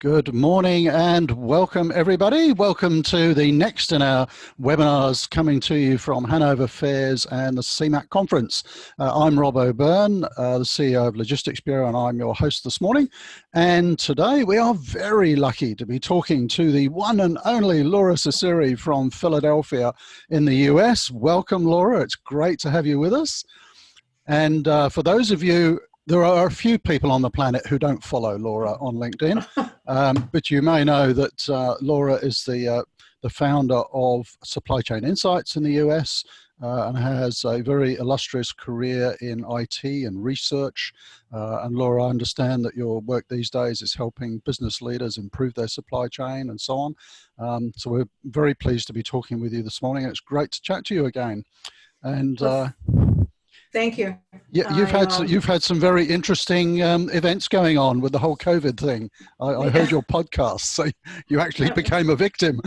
Good morning and welcome everybody. Welcome to the next in our webinars coming to you from Hanover Fairs and the CMAC Conference. I'm Rob O'Byrne, the CEO of Logistics Bureau, and I'm your host this morning. And today we are very lucky to be talking to the one and only Lora Cecere from Philadelphia in the US. Welcome, Lora. It's great to have you with us. And for those of you, there are a few people on the planet who don't follow Lora on LinkedIn, but you may know that Lora is the founder of Supply Chain Insights in the US and has a very illustrious career in IT and research. And Lora, I understand that your work these days is helping business leaders improve their supply chain and so on. So we're very pleased to be talking with you this morning. It's great to chat to you again. And thank you. Yeah, you've had some very interesting events going on with the whole COVID thing. I heard your podcast, so you actually became a victim.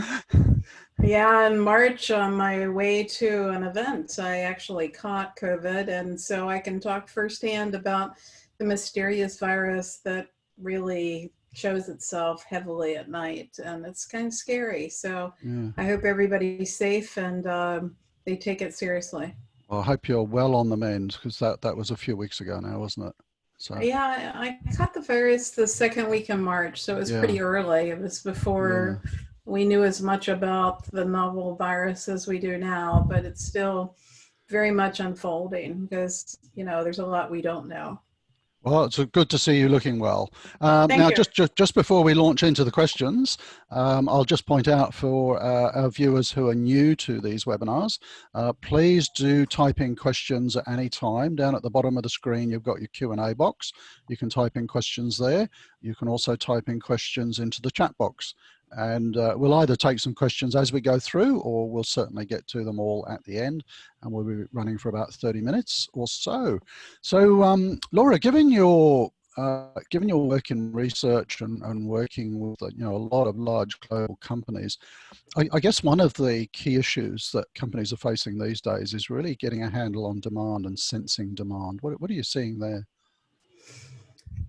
Yeah, in March on my way to an event, I actually caught COVID, and so I can talk firsthand about the mysterious virus that really shows itself heavily at night, and it's kind of scary. So yeah. I hope everybody's safe and they take it seriously. Well, I hope you're well on the mend, because that was a few weeks ago now, wasn't it? So yeah, I caught the virus the second week in March, so it was pretty early. It was before we knew as much about the novel virus as we do now, but it's still very much unfolding because, you know, there's a lot we don't know. Well, it's good to see you looking well. Now, just before we launch into the questions, I'll just point out for our viewers who are new to these webinars, please do type in questions at any time. Down at the bottom of the screen, you've got your Q&A box. You can type in questions there. You can also type in questions into the chat box. And we'll either take some questions as we go through, or we'll certainly get to them all at the end, and we'll be running for about 30 minutes or so. So, Lora, given your work in research and working with a lot of large global companies, I guess one of the key issues that companies are facing these days is really getting a handle on demand and sensing demand. What are you seeing there?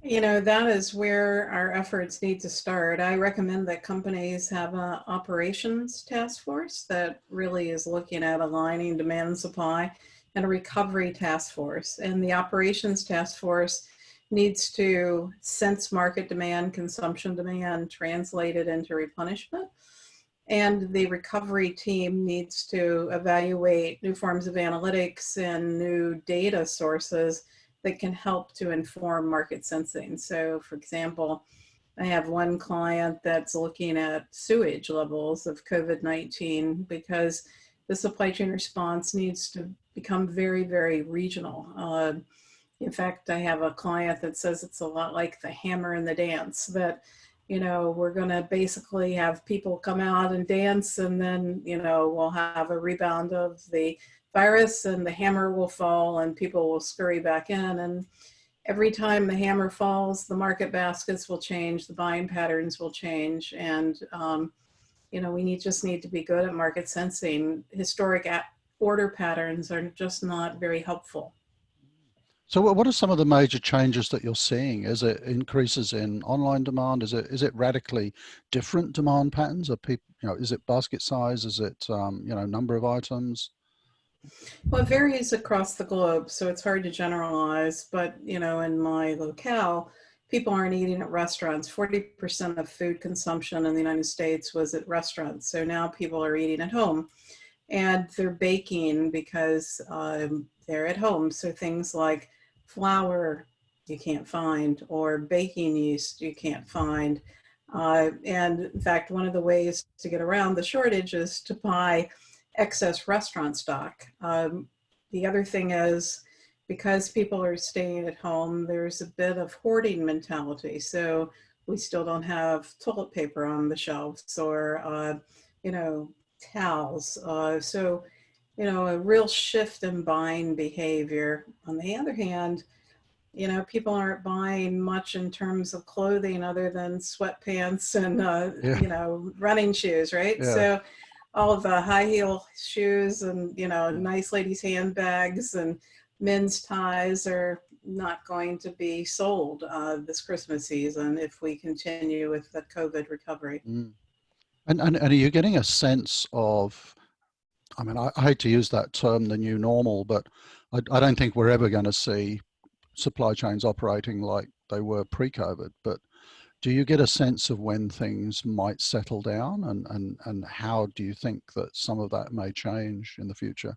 You know, that is where our efforts need to start. I recommend that companies have an operations task force that really is looking at aligning demand and supply, and a recovery task force. And the operations task force needs to sense market demand, consumption demand, translate it into replenishment. And the recovery team needs to evaluate new forms of analytics and new data sources that can help to inform market sensing. So for example, I have one client that's looking at sewage levels of COVID-19 because the supply chain response needs to become very, very regional. In fact, I have a client that says it's a lot like the hammer and the dance, that, you know, we're gonna basically have people come out and dance, and then, you know, we'll have a rebound of the virus and the hammer will fall and people will scurry back in. And every time the hammer falls, the market baskets will change, the buying patterns will change. And, you know, we just need to be good at market sensing. Historic order patterns are just not very helpful. So what are some of the major changes that you're seeing? Is it increases in online demand? Is it radically different demand patterns? Are people, you know, is it basket size? Is it, you know, number of items? Well, it varies across the globe, so it's hard to generalize, but, you know, in my locale, people aren't eating at restaurants. 40% of food consumption in the United States was at restaurants. So now people are eating at home, and they're baking because they're at home. So things like flour you can't find, or baking yeast you can't find. And in fact, one of the ways to get around the shortage is to buy excess restaurant stock. The other thing is, because people are staying at home, there's a bit of hoarding mentality. So we still don't have toilet paper on the shelves, or, you know, towels. So, you know, a real shift in buying behavior. On the other hand, you know, people aren't buying much in terms of clothing other than sweatpants and, you know, running shoes, right? Yeah. So all of the high heel shoes and, you know, nice ladies' handbags and men's ties are, not going to be sold this Christmas season if we continue with the COVID recovery. Mm. And are you getting a sense of, I mean, I hate to use that term, the new normal, but I don't think we're ever going to see supply chains operating like they were pre-COVID. But do you get a sense of when things might settle down, and how do you think that some of that may change in the future?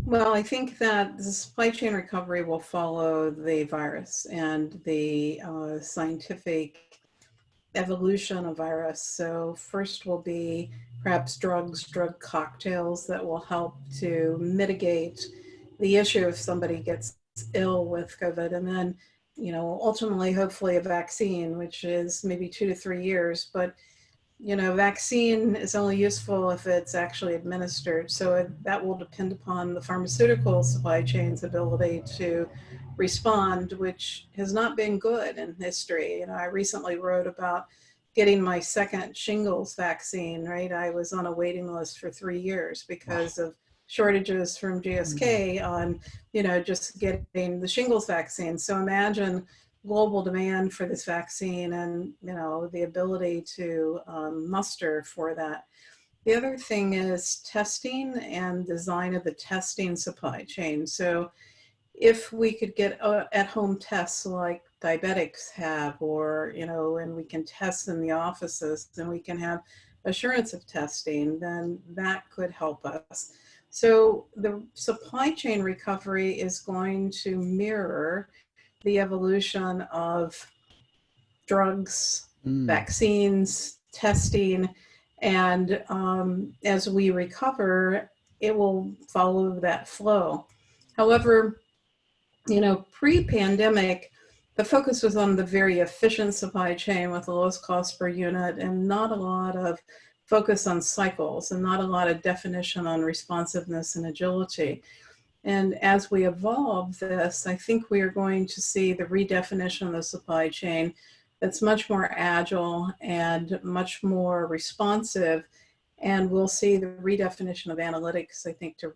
Well, I think that the supply chain recovery will follow the virus and the scientific evolution of virus. So first will be perhaps drugs, drug cocktails that will help to mitigate the issue if somebody gets ill with COVID. And then, ultimately, hopefully a vaccine, which is maybe 2 to 3 years. But vaccine is only useful if it's actually administered. So that will depend upon the pharmaceutical supply chain's ability to respond, which has not been good in history. I recently wrote about getting my second shingles vaccine, right? I was on a waiting list for 3 years because of shortages from GSK on, just getting the shingles vaccine. So imagine global demand for this vaccine and the ability to muster for that. The other thing is testing and design of the testing supply chain. So if we could get at-home tests like diabetics have, or and we can test in the offices, and we can have assurance of testing, then that could help us. So the supply chain recovery is going to mirror the evolution of drugs, vaccines, testing, and as we recover, it will follow that flow. However, pre-pandemic, the focus was on the very efficient supply chain with the lowest cost per unit and not a lot of focus on cycles and not a lot of definition on responsiveness and agility. And as we evolve this, I think we are going to see the redefinition of the supply chain that's much more agile and much more responsive. And we'll see the redefinition of analytics, I think, to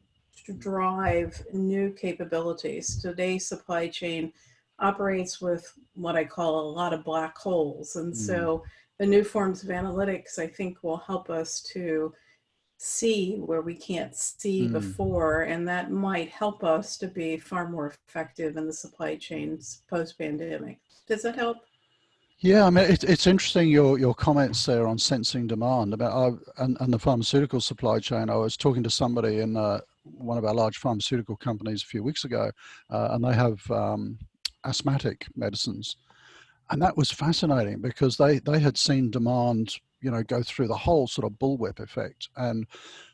drive new capabilities. Today's supply chain operates with what I call a lot of black holes. And so the new forms of analytics, I think, will help us to see where we can't see before, and that might help us to be far more effective in the supply chains post-pandemic. Does that help? Yeah, I mean, it's interesting your comments there on sensing demand about and the pharmaceutical supply chain. I was talking to somebody in one of our large pharmaceutical companies a few weeks ago, and they have asthmatic medicines, and that was fascinating because they had seen demand, go through the whole sort of bullwhip effect, and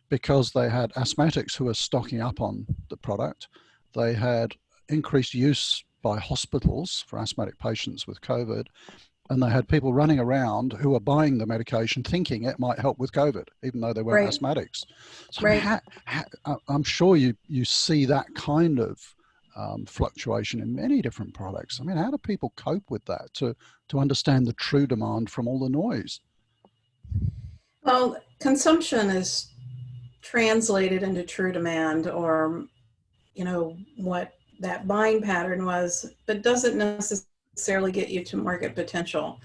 because they had asthmatics who were stocking up on the product, they had increased use by hospitals for asthmatic patients with COVID. And they had people running around who were buying the medication thinking it might help with COVID, even though they weren't asthmatics. So I'm sure you see that kind of fluctuation in many different products. I mean, how do people cope with that to understand the true demand from all the noise? Well, consumption is translated into true demand, or what that buying pattern was, but doesn't necessarily get you to market potential.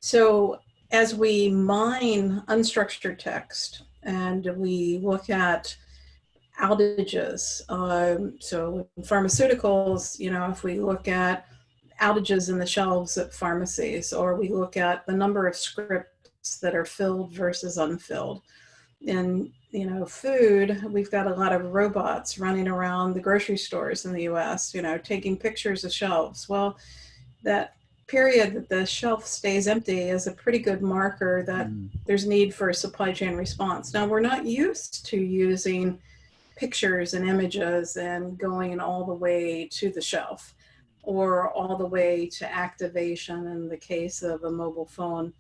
So as we mine unstructured text and we look at outages, so in pharmaceuticals, if we look at outages in the shelves at pharmacies, or we look at the number of scripts that are filled versus unfilled. In food, we've got a lot of robots running around the grocery stores in the US, taking pictures of shelves. Well, that period that the shelf stays empty is a pretty good marker that there's need for a supply chain response. Now, we're not used to using pictures and images and going all the way to the shelf or all the way to activation in the case of a mobile phone.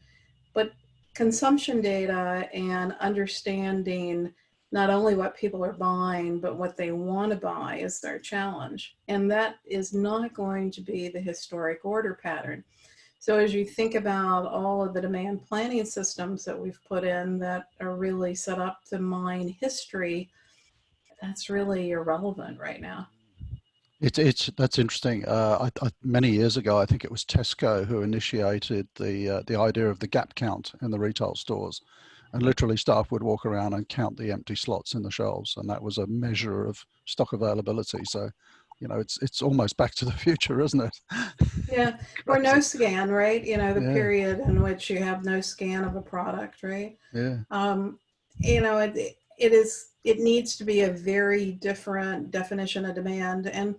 But consumption data and understanding not only what people are buying, but what they want to buy is their challenge. And that is not going to be the historic order pattern. So as you think about all of the demand planning systems that we've put in that are really set up to mine history, that's really irrelevant right now. That's interesting. Many years ago, I think it was Tesco who initiated the idea of the gap count in the retail stores, and literally staff would walk around and count the empty slots in the shelves, and that was a measure of stock availability. So, it's almost back to the future, isn't it? Yeah, or no Crazy. scan, right? The Yeah, period in which you have no scan of a product, right? yeah, Um, it needs to be a very different definition of demand. And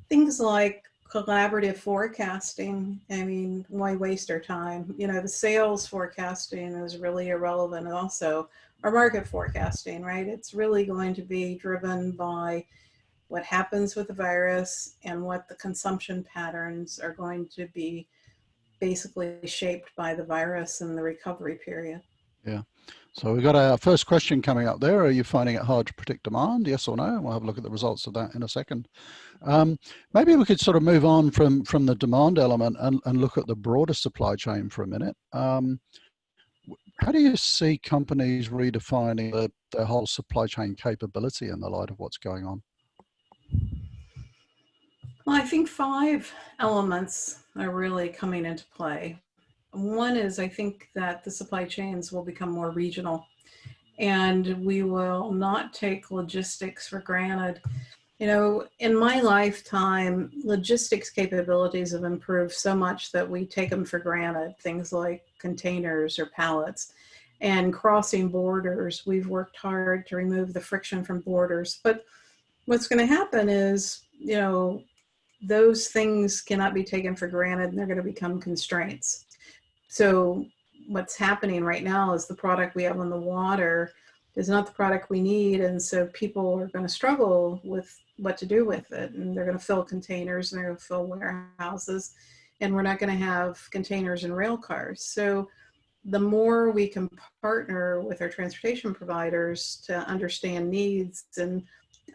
things like collaborative forecasting, I mean, why waste our time? The sales forecasting is really irrelevant also, or market forecasting, right? It's really going to be driven by what happens with the virus and what the consumption patterns are going to be basically shaped by the virus and the recovery period. yeah. So we've got our first question coming up there. Are you finding it hard to predict demand? Yes or no? We'll have a look at the results of that in a second. Um, Maybe we could sort of move on from the demand element and look at the broader supply chain for a minute. How do you see companies redefining their whole supply chain capability in the light of what's going on? Well, I think five elements are really coming into play. One is I think that the supply chains will become more regional and we will not take logistics for granted. In my lifetime, logistics capabilities have improved so much that we take them for granted. Things like containers or pallets and crossing borders. We've worked hard to remove the friction from borders. But what's going to happen is, those things cannot be taken for granted and they're going to become constraints. So what's happening right now is the product we have on the water is not the product we need. And so people are going to struggle with what to do with it. And they're going to fill containers and they're going to fill warehouses. And we're not going to have containers and rail cars. So the more we can partner with our transportation providers to understand needs and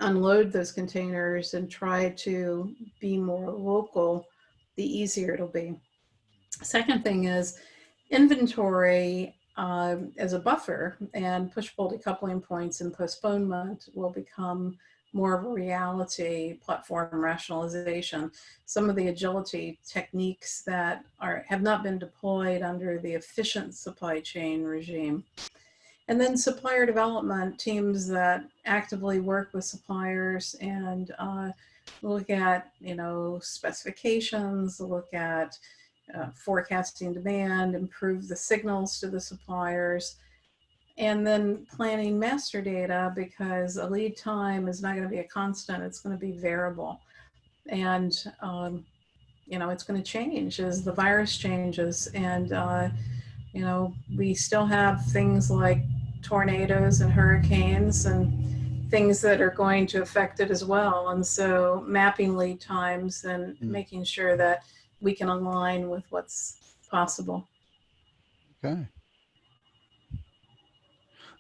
unload those containers and try to be more local, the easier it'll be. Second thing is inventory as a buffer and push-pull decoupling points and postponement will become more of a reality. Platform rationalization, some of the agility techniques that have not been deployed under the efficient supply chain regime. And then supplier development, teams that actively work with suppliers and look at, specifications, look at forecasting demand, improve the signals to the suppliers, and then planning master data, because a lead time is not going to be a constant, it's going to be variable. And, it's going to change as the virus changes. And, we still have things like tornadoes and hurricanes and things that are going to affect it as well. And so mapping lead times and Mm, making sure that we can align with what's possible. okay.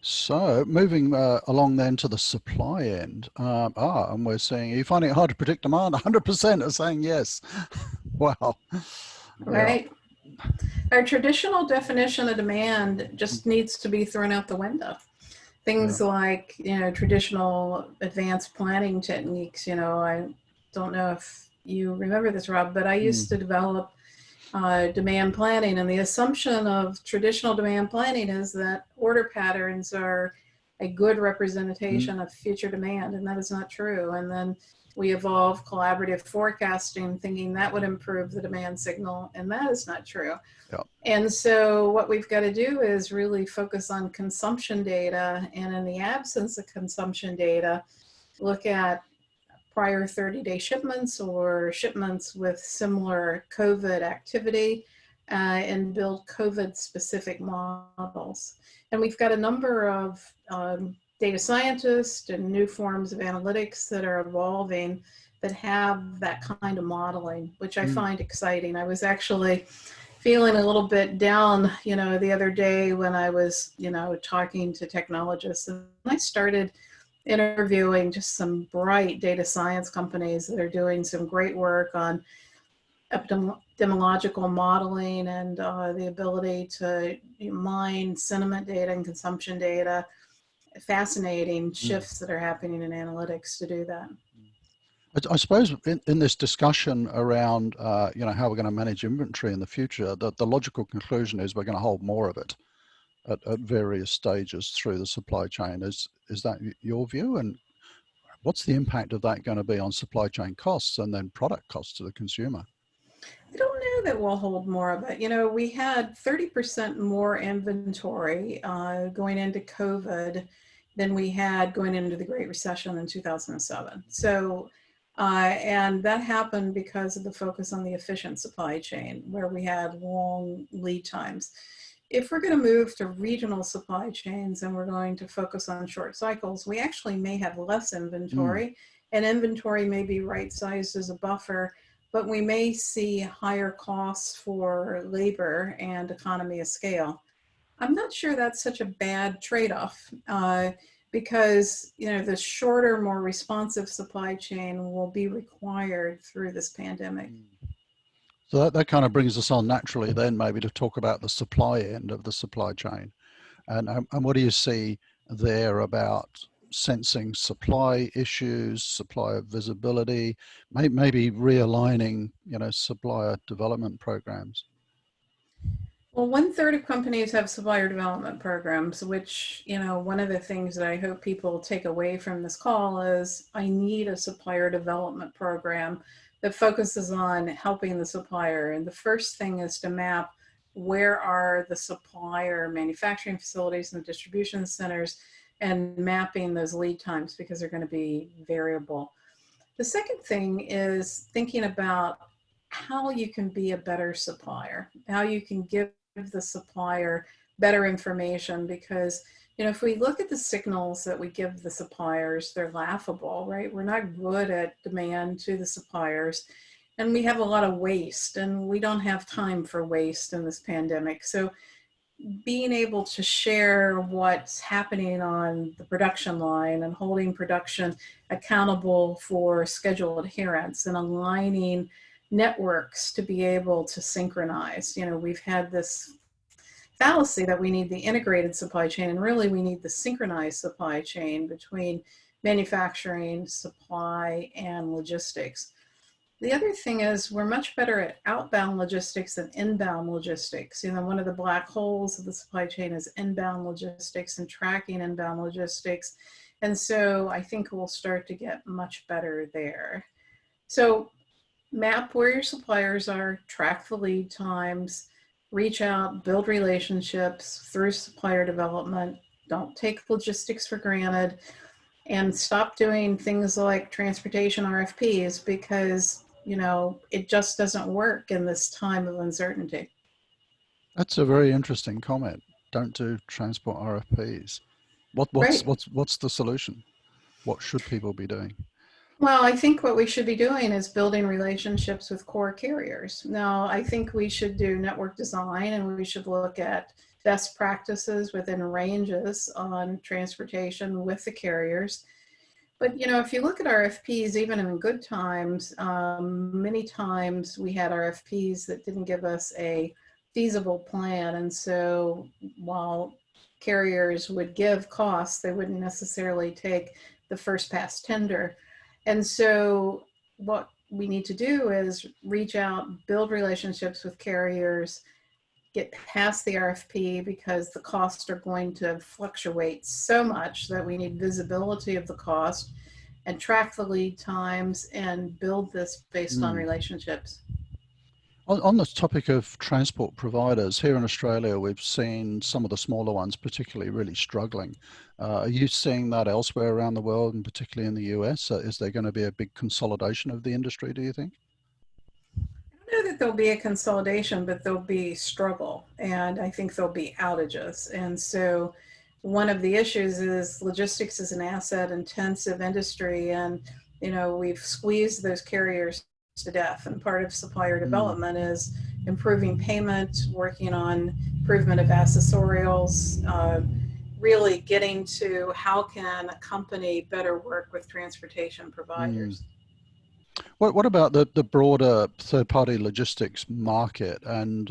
So moving along then to the supply end. And we're saying, are you finding it hard to predict demand? 100% are saying yes. Wow. Yeah. Right. Our traditional definition of demand Mm, just needs to be thrown out the window. yeah. Things like, traditional advanced planning techniques. I don't know if you remember this, Rob, but I Mm, used to develop demand planning. And the assumption of traditional demand planning is that order patterns are a good mm, representation of future demand, and that is not true. And then we evolved collaborative forecasting, thinking that would improve the demand signal, and that is not true. yeah. And so what we've got to do is really focus on consumption data, and in the absence of consumption data, look at prior 30-day shipments or shipments with similar COVID activity and build COVID-specific models. And we've got a number of data scientists and new forms of analytics that are evolving that have that kind of modeling, which I Mm, find exciting. I was actually feeling a little bit down, the other day when I was, talking to technologists, and I started interviewing just some bright data science companies that are doing some great work on epidemiological modeling and the ability to mine sentiment data and consumption data. Fascinating mm. shifts that are happening in analytics to do that. I suppose in this discussion around, how we're going to manage inventory in the future, the logical conclusion is we're going to hold more of it at various stages through the supply chain. Is that your view? And what's the impact of that going to be on supply chain costs and then product costs to the consumer? I don't know that we'll hold more of it. We had 30% more inventory going into COVID than we had going into the Great Recession in 2007. So, and that happened because of the focus on the efficient supply chain, where we had long lead times. If we're going to move to regional supply chains and we're going to focus on short cycles, we actually may have less Mm. inventory, and inventory may be right sized as a buffer, but we may see higher costs for labor and economy of scale. I'm not sure that's such a bad trade-off, because the shorter, more responsive supply chain will be required through this pandemic. So that kind of brings us on naturally then maybe to talk about the supply end of the supply chain. And what do you see there about sensing supply issues, supplier visibility, maybe realigning, supplier development programs? Well, 1/3 of companies have supplier development programs, which, one of the things that I hope people take away from this call is I need a supplier development program that focuses on helping the supplier. And the first thing is to map where are the supplier manufacturing facilities and distribution centers, and mapping those lead times because they're going to be variable. The second thing is thinking about how you can be a better supplier, how you can give the supplier better information, because if we look at the signals that we give the suppliers, they're laughable, right? We're not good at demand to the suppliers, and we have a lot of waste, and we don't have time for waste in this pandemic. So being able to share what's happening on the production line and holding production accountable for schedule adherence and aligning networks to be able to synchronize. We've had this fallacy that we need the integrated supply chain, and really we need the synchronized supply chain between manufacturing, supply, and logistics. The other thing is we're much better at outbound logistics than inbound logistics. One of the black holes of the supply chain is inbound logistics and tracking inbound logistics. And so I think we'll start to get much better there. So map where your suppliers are, track the lead times, reach out, build relationships through supplier development. Don't take logistics for granted, and stop doing things like transportation RFPs, because it just doesn't work in this time of uncertainty. That's a very interesting comment. Don't do transport RFPs. What's Right. what's what's the solution? What should people be doing? Well, I think what we should be doing is building relationships with core carriers. Now, I think we should do network design, and we should look at best practices within ranges on transportation with the carriers. But if you look at RFPs, even in good times, many times we had RFPs that didn't give us a feasible plan. And so while carriers would give costs, they wouldn't necessarily take the first pass tender. And so what we need to do is reach out, build relationships with carriers, get past the RFP, because the costs are going to fluctuate so much that we need visibility of the cost, and track the lead times and build this based on Mm. relationships. On the topic of transport providers, here in Australia, we've seen some of the smaller ones particularly really struggling. Are you seeing that elsewhere around the world, and particularly in the US? Is there going to be a big consolidation of the industry, do you think? I don't know that there'll be a consolidation, but there'll be struggle, and I think there'll be outages. And so one of the issues is logistics is an asset intensive industry, and we've squeezed those carriers to death. And part of supplier Mm. development is improving payment, working on improvement of accessorials, really getting to how can a company better work with transportation Mm. providers. What about the broader third-party logistics market, and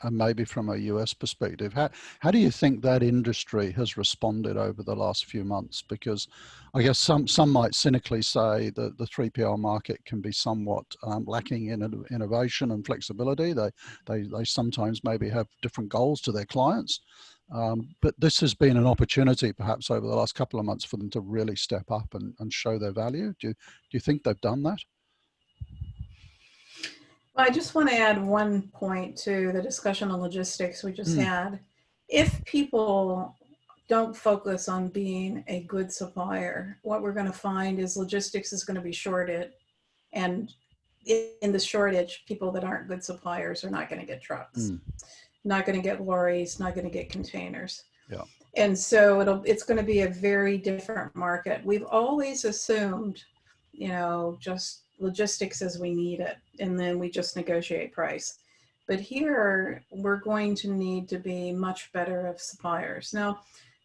maybe from a US perspective? How do you think that industry has responded over the last few months? Because I guess some might cynically say that the 3PL market can be somewhat lacking in innovation and flexibility. They sometimes maybe have different goals to their clients. But this has been an opportunity perhaps over the last couple of months for them to really step up and show their value. Do you think they've done that? Well, I just want to add one point to the discussion on logistics we just Mm, had. If people don't focus on being a good supplier, what we're going to find is logistics is going to be shorted. And in the shortage, people that aren't good suppliers are not going to get trucks, mm, not going to get lorries, not going to get containers. yeah. And so it's going to be a very different market. We've always assumed, just logistics as we need it, and then we just negotiate price. But here we're going to need to be much better of suppliers. Now,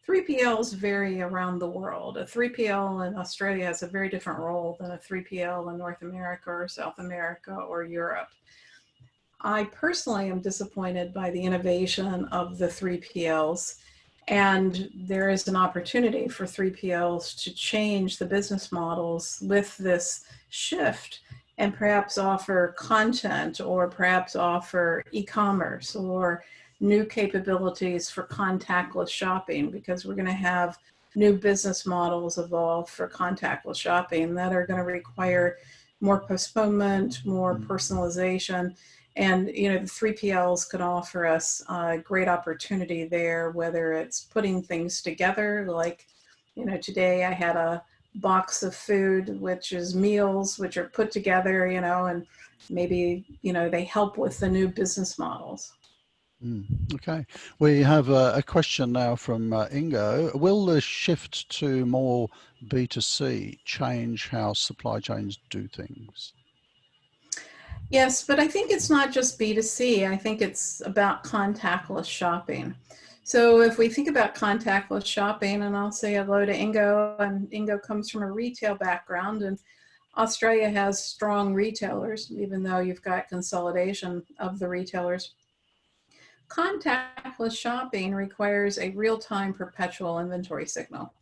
3PLs vary around the world. A 3PL in Australia has a very different role than a 3PL in North America or South America or Europe. I personally am disappointed by the innovation of the 3PLs. And there is an opportunity for 3PLs to change the business models with this shift and perhaps offer content or perhaps offer e-commerce or new capabilities for contactless shopping, because we're going to have new business models evolve for contactless shopping that are going to require more postponement, more Mm. personalization. And, the 3PLs could offer us a great opportunity there, whether it's putting things together, like, today I had a box of food, which is meals, which are put together, and maybe, they help with the new business models. Mm, okay. We have a question now from Ingo. Will the shift to more B2C change how supply chains do things? Yes, but I think it's not just B2C. I think it's about contactless shopping. So if we think about contactless shopping, and I'll say hello to Ingo, and Ingo comes from a retail background, and Australia has strong retailers, even though you've got consolidation of the retailers. Contactless shopping requires a real-time perpetual inventory signal.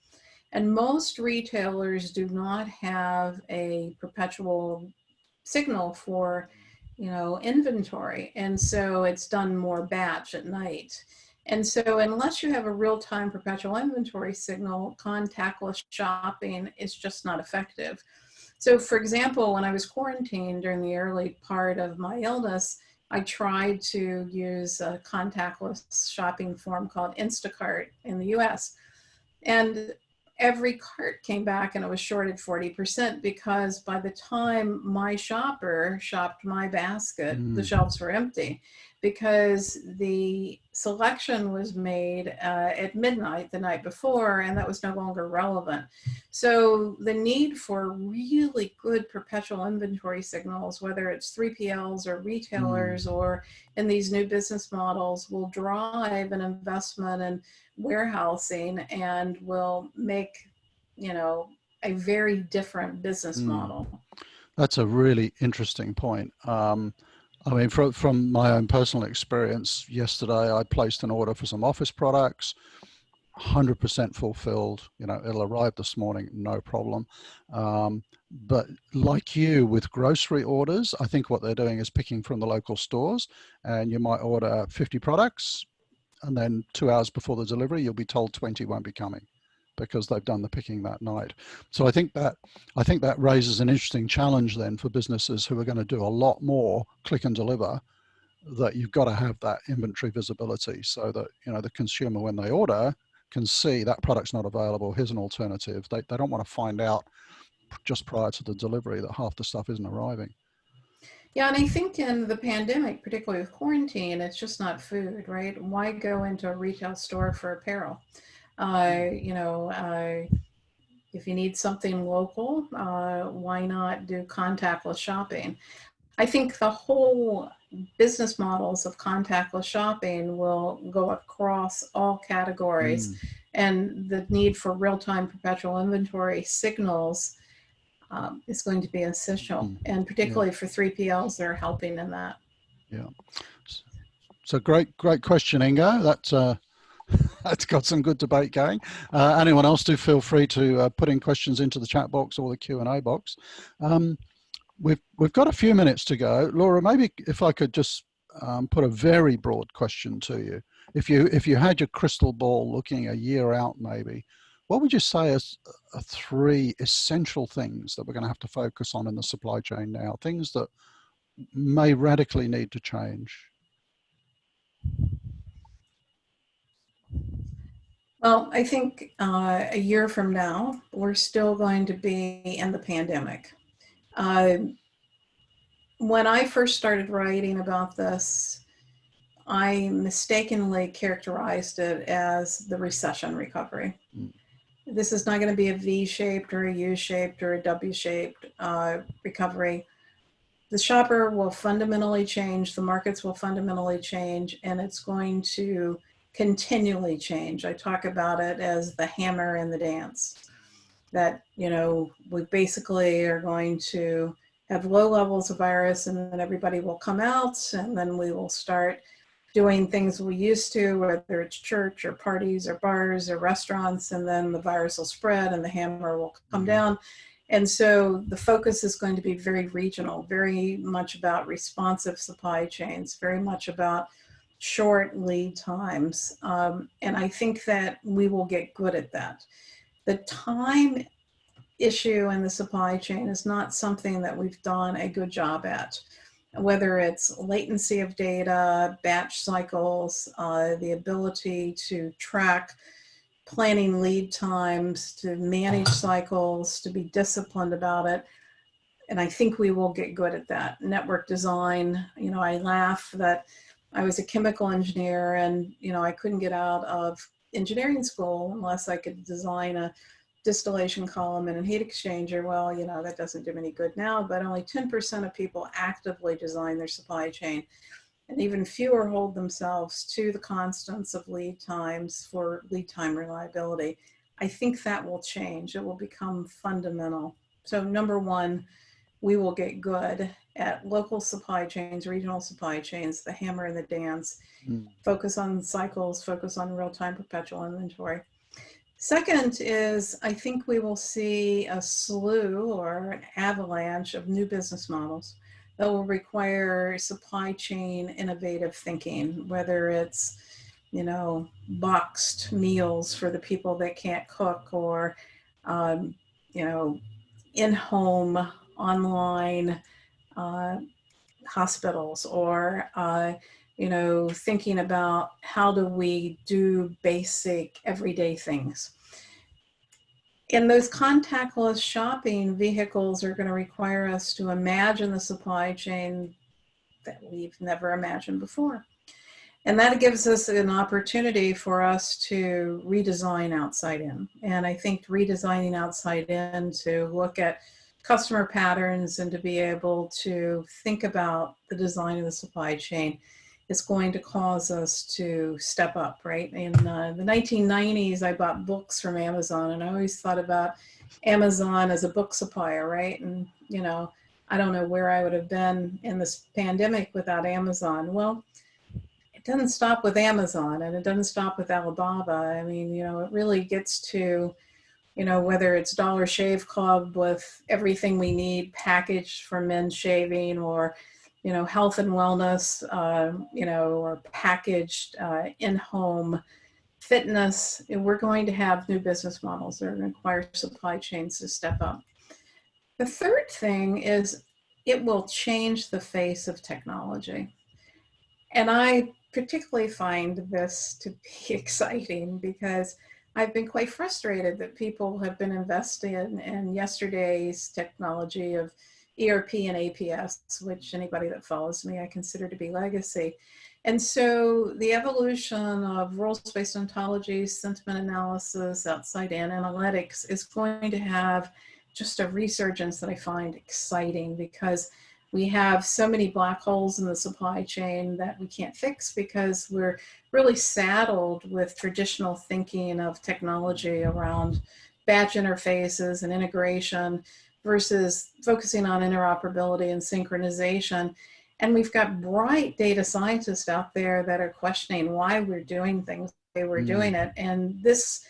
And most retailers do not have a perpetual signal for, inventory. And so it's done more batch at night. And so unless you have a real-time perpetual inventory signal, contactless shopping is just not effective. So for example, when I was quarantined during the early part of my illness, I tried to use a contactless shopping form called Instacart in the US. And every cart came back and it was shorted 40%, because by the time my shopper shopped my basket, the Mm, shelves were empty, because the selection was made at midnight the night before, and that was no longer relevant. So the need for really good perpetual inventory signals, whether it's 3PLs or retailers mm, or in these new business models, will drive an investment in warehousing and will make, a very different business mm. model. That's a really interesting point. I mean, from my own personal experience, yesterday I placed an order for some office products, 100% fulfilled. It'll arrive this morning, no problem. But like you with grocery orders, I think what they're doing is picking from the local stores, and you might order 50 products, and then 2 hours before the delivery, you'll be told 20 won't be coming because they've done the picking that night. So I think that raises an interesting challenge then for businesses who are going to do a lot more click and deliver, that you've got to have that inventory visibility so that the consumer, when they order, can see that product's not available, here's an alternative. They don't want to find out just prior to the delivery that half the stuff isn't arriving. Yeah, and I think in the pandemic, particularly with quarantine, it's just not food, right? Why go into a retail store for apparel? Mm, If you need something local, why not do contactless shopping? I think the whole business models of contactless shopping will go across all categories, mm, and the need for real-time perpetual inventory signals, is going to be essential, Mm. and particularly for 3PLs, they're helping in that. Yeah. So great question, Ingo. That's got some good debate going. Anyone else, do feel free to put in questions into the chat box or the Q&A box. We've got a few minutes to go. Laura, maybe if I could just put a very broad question to you. If you had your crystal ball looking a year out, maybe, what would you say are 3 essential things that we're going to have to focus on in the supply chain now? Things that may radically need to change. Well, I think a year from now, we're still going to be in the pandemic. When I first started writing about this, I mistakenly characterized it as the recession recovery. Mm. This is not going to be a V-shaped or a U-shaped or a W-shaped recovery. The shopper will fundamentally change, the markets will fundamentally change, and it's going to continually change. I talk about it as the hammer and the dance. That, we basically are going to have low levels of virus, and then everybody will come out, and then we will start doing things we used to, whether it's church or parties or bars or restaurants, and then the virus will spread and the hammer will come down. And so the focus is going to be very regional, very much about responsive supply chains, very much about short lead times. And I think that we will get good at that. The time issue in the supply chain is not something that we've done a good job at. Whether it's latency of data, batch cycles, the ability to track planning lead times, to manage cycles, to be disciplined about it. And I think we will get good at that. Network design, I laugh that I was a chemical engineer and, I couldn't get out of engineering school unless I could design a distillation column and a heat exchanger. Well, that doesn't do any good now, but only 10% of people actively design their supply chain. And even fewer hold themselves to the constants of lead times for lead time reliability. I think that will change. It will become fundamental. So number one, we will get good at local supply chains, regional supply chains, the hammer and the dance, focus on cycles, focus on real-time perpetual inventory. Second is, I think we will see a slew or an avalanche of new business models that will require supply chain innovative thinking, whether it's, boxed meals for the people that can't cook, or, in-home, online hospitals, or, thinking about how do we do basic everyday things. And those contactless shopping vehicles are going to require us to imagine the supply chain that we've never imagined before. And that gives us an opportunity for us to redesign outside in. And I think redesigning outside in to look at customer patterns and to be able to think about the design of the supply chain is going to cause us to step up, right? In the 1990s, I bought books from Amazon, and I always thought about Amazon as a book supplier, right? And, I don't know where I would have been in this pandemic without Amazon. Well, it doesn't stop with Amazon, and it doesn't stop with Alibaba. I mean, it really gets to, whether it's Dollar Shave Club with everything we need packaged for men's shaving, or health and wellness, or packaged in-home fitness. We're going to have new business models that are going to require supply chains to step up. The third thing is it will change the face of technology. And I particularly find this to be exciting because I've been quite frustrated that people have been investing in yesterday's technology of ERP and APS, which anybody that follows me, I consider to be legacy. And so the evolution of rules-based ontology, sentiment analysis, outside-in analytics is going to have just a resurgence that I find exciting, because we have so many black holes in the supply chain that we can't fix because we're really saddled with traditional thinking of technology around batch interfaces and integration. versus focusing on interoperability and synchronization. And we've got bright data scientists out there that are questioning why we're doing things the way we're doing it. And this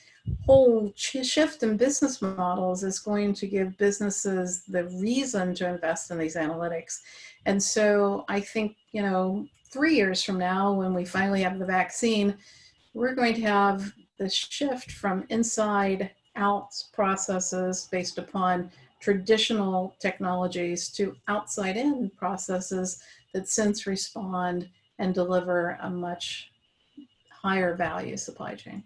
whole shift in business models is going to give businesses the reason to invest in these analytics. And so I think, 3 years from now, when we finally have the vaccine, we're going to have the shift from inside out processes based upon traditional technologies to outside in processes that sense, respond, and deliver a much higher value supply chain.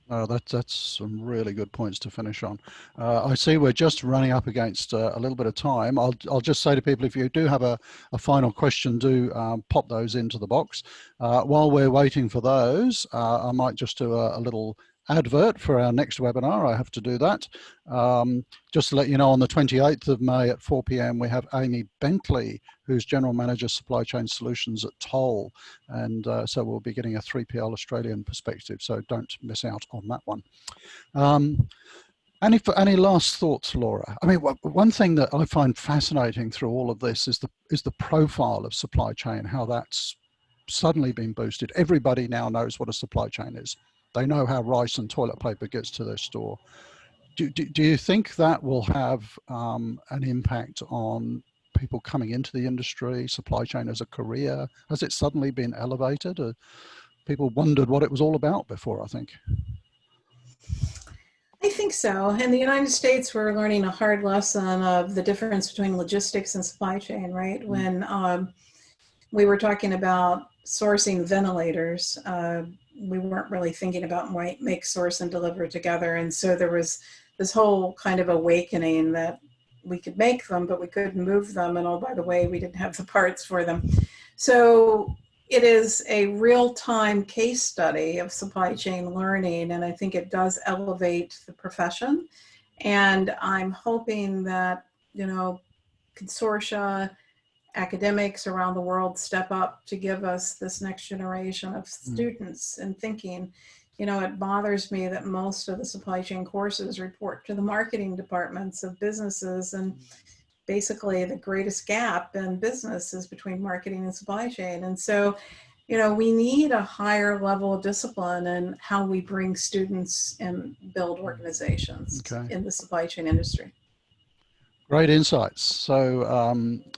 That's some really good points to finish on. I see we're just running up against a little bit of time. I'll just say to people, if you do have a final question, do pop those into the box. While we're waiting for those, I might just do a little advert for our next webinar. I have to do that. Just to let you know, on the 28th of May at 4 p.m, we have Amy Bentley, who's General Manager Supply Chain Solutions at Toll. And so we'll be getting a 3PL Australian perspective, so don't miss out on that one. Any last thoughts, Laura? I mean, one thing that I find fascinating through all of this is the profile of supply chain, how that's suddenly been boosted. Everybody now knows what a supply chain is. They know how rice and toilet paper gets to their store. Do you think that will have an impact on people coming into the industry, supply chain as a career? Has it suddenly been elevated? People wondered what it was all about before, I think. I think so. In the United States, we're learning a hard lesson of the difference between logistics and supply chain, right? When we were talking about sourcing ventilators, we weren't really thinking about make, source, and deliver together. And so there was this whole kind of awakening that we could make them, but we couldn't move them. And oh, by the way, we didn't have the parts for them. So it is a real-time case study of supply chain learning. And I think it does elevate the profession. And I'm hoping that, consortia, academics around the world step up to give us this next generation of students and thinking. It bothers me that most of the supply chain courses report to the marketing departments of businesses, and basically the greatest gap in business is between marketing and supply chain. And so, we need a higher level of discipline in how we bring students and build organizations in the supply chain industry. Great insights. So,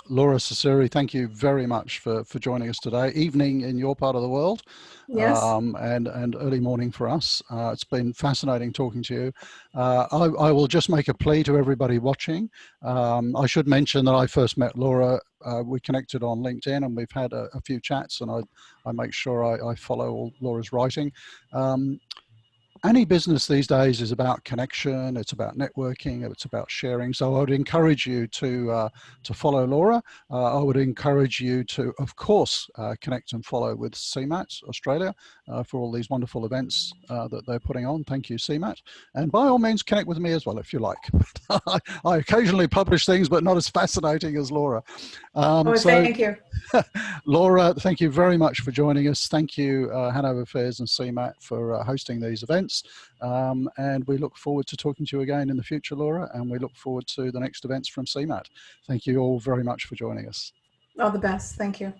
Lora Cecere, thank you very much for joining us today. Evening in your part of the world, yes, and early morning for us. It's been fascinating talking to you. I will just make a plea to everybody watching. I should mention that I first met Lora. We connected on LinkedIn, and we've had a few chats, and I make sure I follow all Laura's writing. Any business these days is about connection, it's about networking, it's about sharing. So I would encourage you to follow Lora. I would encourage you to, of course, connect and follow with CMAT Australia for all these wonderful events that they're putting on. Thank you, CMAT. And by all means, connect with me as well, if you like. I occasionally publish things, but not as fascinating as Lora. Thank you. Lora, thank you very much for joining us. Thank you, Hanover Fairs and CMAT, for hosting these events. And we look forward to talking to you again in the future, Lora, and we look forward to the next events from CMAT. Thank you all very much for joining us. All the best. Thank you.